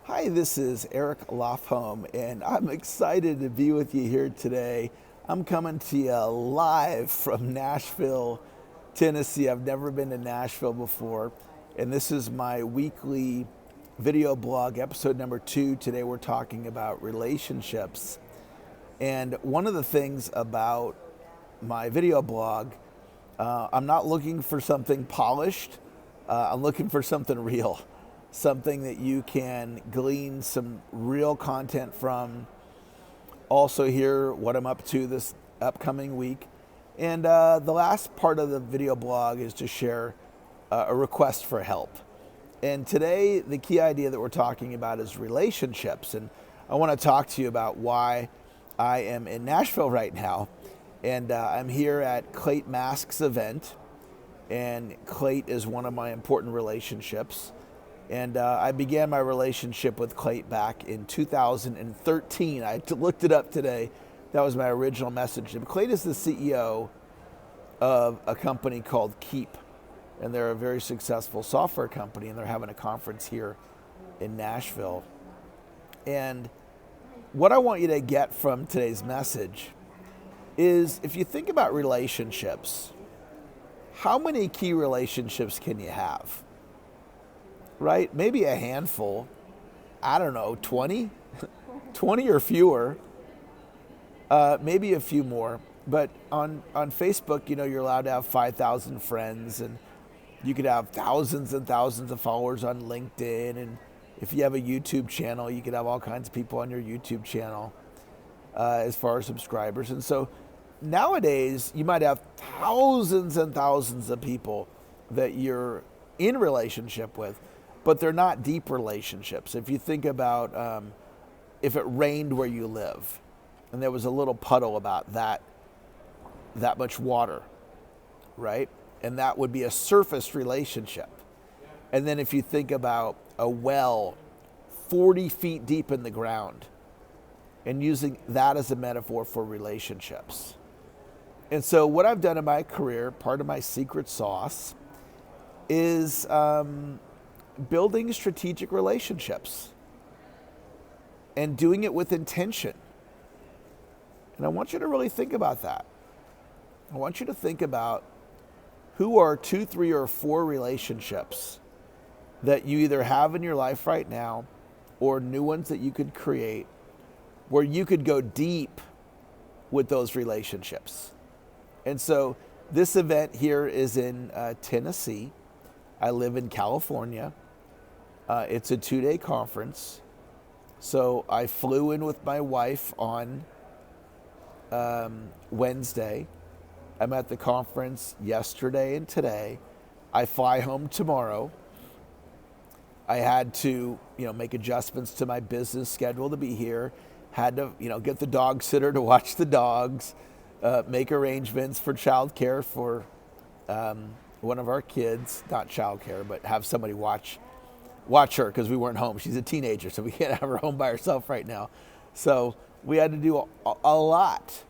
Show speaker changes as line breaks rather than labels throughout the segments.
Hi, this is Eric Lofholm, and I'm excited to be with you here today. I'm coming to you live from Nashville, Tennessee. I've never been to Nashville before, and this is my weekly video blog, episode number 2. Today we're talking about relationships. And one of the things about my video blog, I'm not looking for something polished. I'm looking for something real, something that you can glean some real content from. Also, hear what I'm up to this upcoming week. And the last part of the video blog is to share a request for help. And today, the key idea that we're talking about is relationships. And I want to talk to you about why I am in Nashville right now. And I'm here at Clayt Mask's event. And Clayt is one of my important relationships. And I began my relationship with Clayt back in 2013. I looked it up today. That was my original message. Clayt is the CEO of a company called Keep. And they're a very successful software company. And they're having a conference here in Nashville. And what I want you to get from today's message is, if you think about relationships, how many key relationships can you have? Right? Maybe a handful. I don't know, 20? 20 or fewer. Maybe a few more. But on Facebook, you're allowed to have 5,000 friends, and you could have thousands and thousands of followers on LinkedIn. And if you have a YouTube channel, you could have all kinds of people on your YouTube channel as far as subscribers. And so nowadays, you might have thousands and thousands of people that you're in relationship with, but they're not deep relationships. If you think about if it rained where you live and there was a little puddle about that much water, right? And that would be a surface relationship. And then if you think about a well 40 feet deep in the ground and using that as a metaphor for relationships. And so what I've done in my career, part of my secret sauce, is building strategic relationships and doing it with intention. And I want you to really think about that. I want you to think about who are 2, 3, or 4 relationships that you either have in your life right now or new ones that you could create where you could go deep with those relationships. And so this event here is in Tennessee. I live in California. It's a 2-day conference. So I flew in with my wife on Wednesday. I'm at the conference yesterday and today. I fly home tomorrow. I had to, make adjustments to my business schedule to be here. Had to, get the dog sitter to watch the dogs, make arrangements for childcare for one of our kids. Not childcare, but have somebody watch her because we weren't home. She's a teenager, so we can't have her home by herself right now. So we had to do a lot,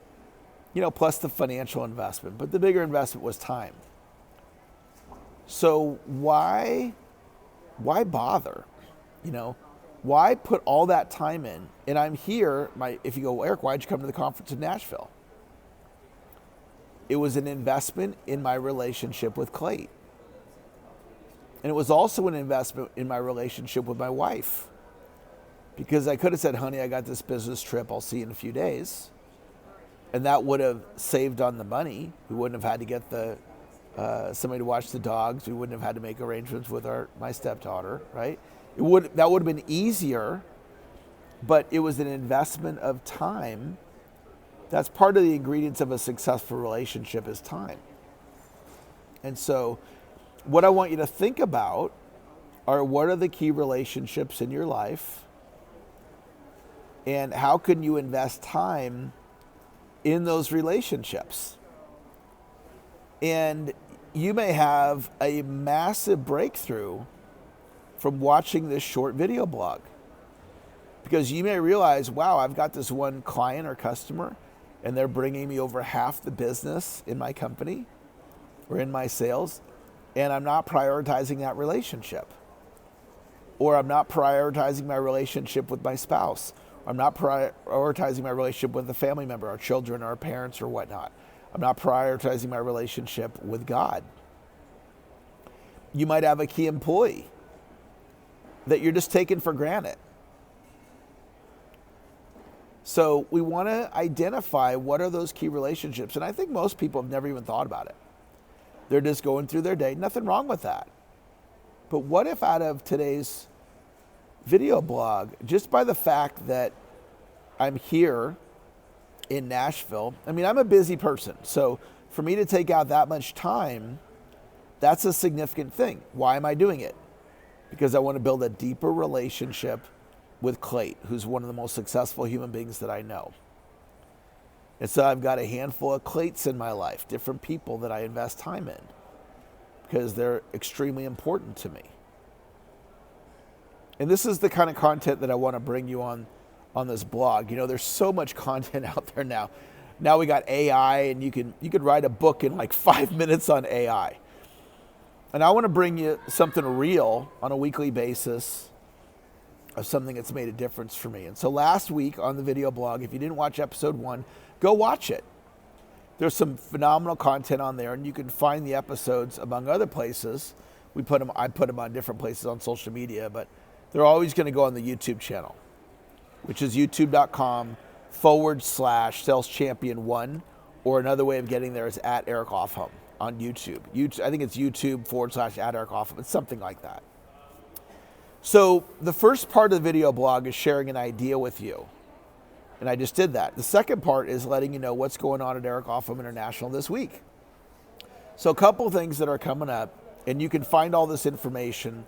plus the financial investment. But the bigger investment was time. So why bother? Why put all that time in? And I'm here. If you go, well, Eric, why'd you come to the conference in Nashville? It was an investment in my relationship with Clayt. And it was also an investment in my relationship with my wife. Because I could have said, honey, I got this business trip. I'll see you in a few days. And that would have saved on the money. We wouldn't have had to get somebody to watch the dogs. We wouldn't have had to make arrangements with my stepdaughter, right? That would have been easier, but it was an investment of time. That's part of the ingredients of a successful relationship is time. And so what I want you to think about are, what are the key relationships in your life, and how can you invest time in those relationships? And you may have a massive breakthrough from watching this short video blog, because you may realize, wow, I've got this one client or customer and they're bringing me over half the business in my company or in my sales, and I'm not prioritizing that relationship. or I'm not prioritizing my relationship with my spouse. I'm not prioritizing my relationship with a family member, our children, our parents, or whatnot. I'm not prioritizing my relationship with God. You might have a key employee that you're just taking for granted. So we want to identify what are those key relationships. And I think most people have never even thought about it. They're just going through their day. Nothing wrong with that. But what if out of today's video blog, just by the fact that I'm here in Nashville, I mean, I'm a busy person. So for me to take out that much time, that's a significant thing. Why am I doing it? Because I want to build a deeper relationship with Clayt, who's one of the most successful human beings that I know. And so I've got a handful of Clayts in my life, different people that I invest time in, because they're extremely important to me. And this is the kind of content that I want to bring you on this blog. You know, there's so much content out there now. Now we got AI, and you could write a book in like 5 minutes on AI. And I want to bring you something real on a weekly basis of something that's made a difference for me. And so last week on the video blog, if you didn't watch episode 1, go watch it. There's some phenomenal content on there, and you can find the episodes among other places. I put them on different places on social media, but they're always going to go on the YouTube channel, which is youtube.com/SalesChampion1, or another way of getting there is at Eric Offham on YouTube. I think it's YouTube/@Eric Offham. It's something like that. So the first part of the video blog is sharing an idea with you. And I just did that. The second part is letting you know what's going on at Eric Offham International this week. So a couple things that are coming up, and you can find all this information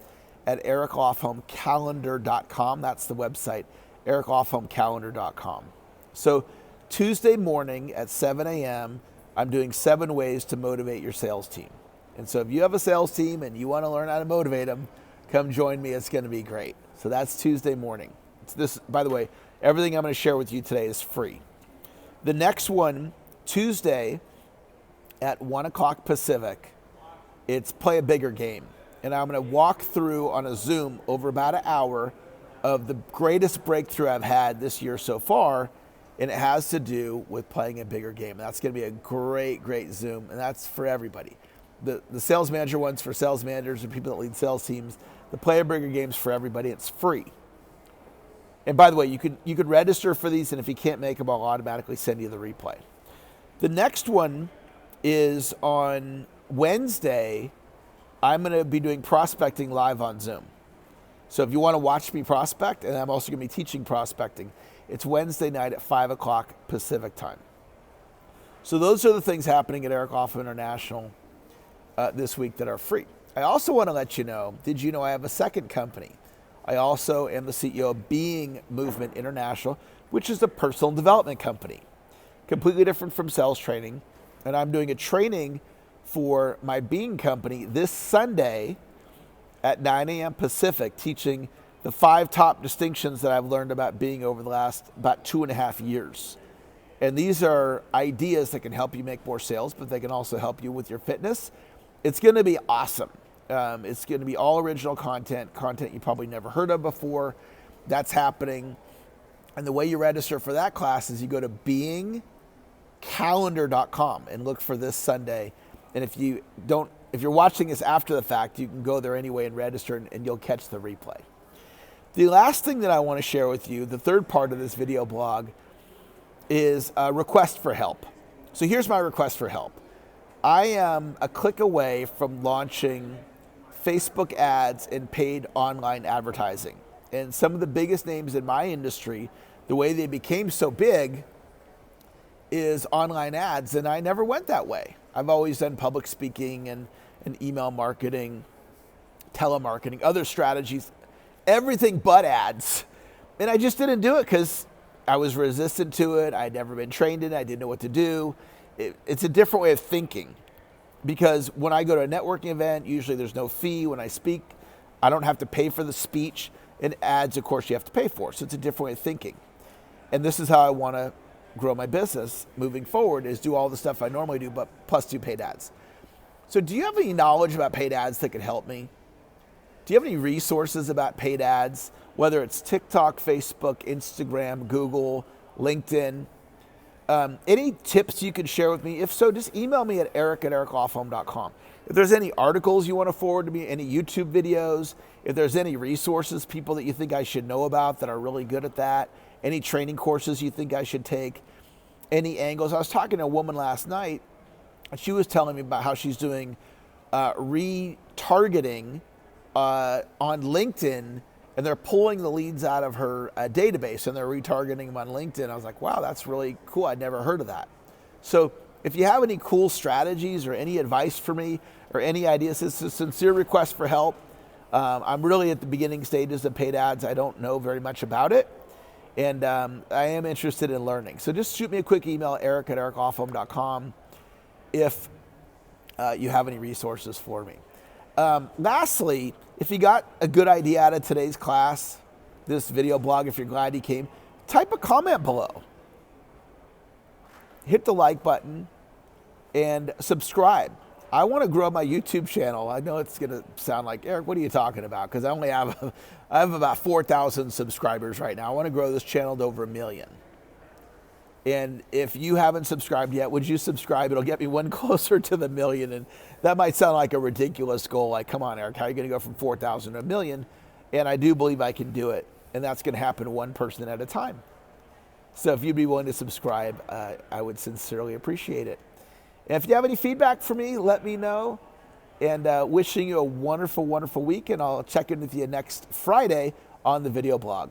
at ericoffhamcalendar.com. That's the website, ericoffhamcalendar.com. So Tuesday morning at 7 a.m., I'm doing 7 ways to motivate your sales team. And so if you have a sales team and you want to learn how to motivate them, come join me. It's going to be great. So that's Tuesday morning. This, by the way, everything I'm going to share with you today is free. The next one, Tuesday at 1 o'clock Pacific, it's Play a Bigger Game. And I'm going to walk through on a Zoom over about an hour of the greatest breakthrough I've had this year so far, and it has to do with playing a bigger game. That's going to be a great, great Zoom, and that's for everybody. The sales manager one's for sales managers and people that lead sales teams. The Play a Bigger Game's for everybody. It's free. And by the way, you could register for these, and if you can't make them, I'll automatically send you the replay. The next one is on Wednesday. I'm going to be doing prospecting live on Zoom. So if you want to watch me prospect, and I'm also going to be teaching prospecting, it's Wednesday night at 5 o'clock Pacific time. So those are the things happening at Eric Offham International this week that are free. I also want to let you know, did you know I have a second company? I also am the CEO of Being Movement International, which is a personal development company. Completely different from sales training. And I'm doing a training for my Being company this Sunday at 9 a.m. Pacific, teaching the 5 top distinctions that I've learned about being over the last about 2.5 years. And these are ideas that can help you make more sales, but they can also help you with your fitness. It's going to be awesome. It's going to be all original content you probably never heard of before. That's happening. And the way you register for that class is you go to beingcalendar.com and look for this Sunday. And if you're watching this after the fact, you can go there anyway and register, and you'll catch the replay. The last thing that I want to share with you, the third part of this video blog, is a request for help. So here's my request for help. I am a click away from launching Facebook ads and paid online advertising. And some of the biggest names in my industry, the way they became so big is online ads, and I never went that way. I've always done public speaking and email marketing, telemarketing, other strategies, everything but ads. And I just didn't do it because I was resistant to it. I'd never been trained in it. I didn't know what to do. It's a different way of thinking, because when I go to a networking event, usually there's no fee. When I speak, I don't have to pay for the speech. And ads, of course, you have to pay for. So it's a different way of thinking. And this is how I want to grow my business moving forward, is do all the stuff I normally do, but plus do paid ads. So do you have any knowledge about paid ads that could help me? Do you have any resources about paid ads, whether it's TikTok, Facebook, Instagram, Google, LinkedIn? Any tips you can share with me? If so, just email me at eric@ericloffhome.com. If there's any articles you want to forward to me, any YouTube videos, if there's any resources, people that you think I should know about that are really good at that, any training courses you think I should take, any angles. I was talking to a woman last night, and she was telling me about how she's doing retargeting on LinkedIn, and they're pulling the leads out of her database and they're retargeting them on LinkedIn. I was like, wow, that's really cool. I'd never heard of that. So if you have any cool strategies or any advice for me or any ideas, it's a sincere request for help. I'm really at the beginning stages of paid ads. I don't know very much about it. And I am interested in learning. So just shoot me a quick email, eric@ericloffhome.com, if you have any resources for me. Lastly, if you got a good idea out of today's class, this video blog, if you're glad you came, type a comment below. Hit the like button and subscribe. I want to grow my YouTube channel. I know it's going to sound like, Eric, what are you talking about? Because I have about 4,000 subscribers right now. I want to grow this channel to over 1 million. And if you haven't subscribed yet, would you subscribe? It'll get me one closer to the 1 million. And that might sound like a ridiculous goal. Like, come on, Eric, how are you going to go from 4,000 to 1 million? And I do believe I can do it. And that's going to happen one person at a time. So if you'd be willing to subscribe, I would sincerely appreciate it. And if you have any feedback for me, let me know. And wishing you a wonderful, wonderful week. And I'll check in with you next Friday on the video blog.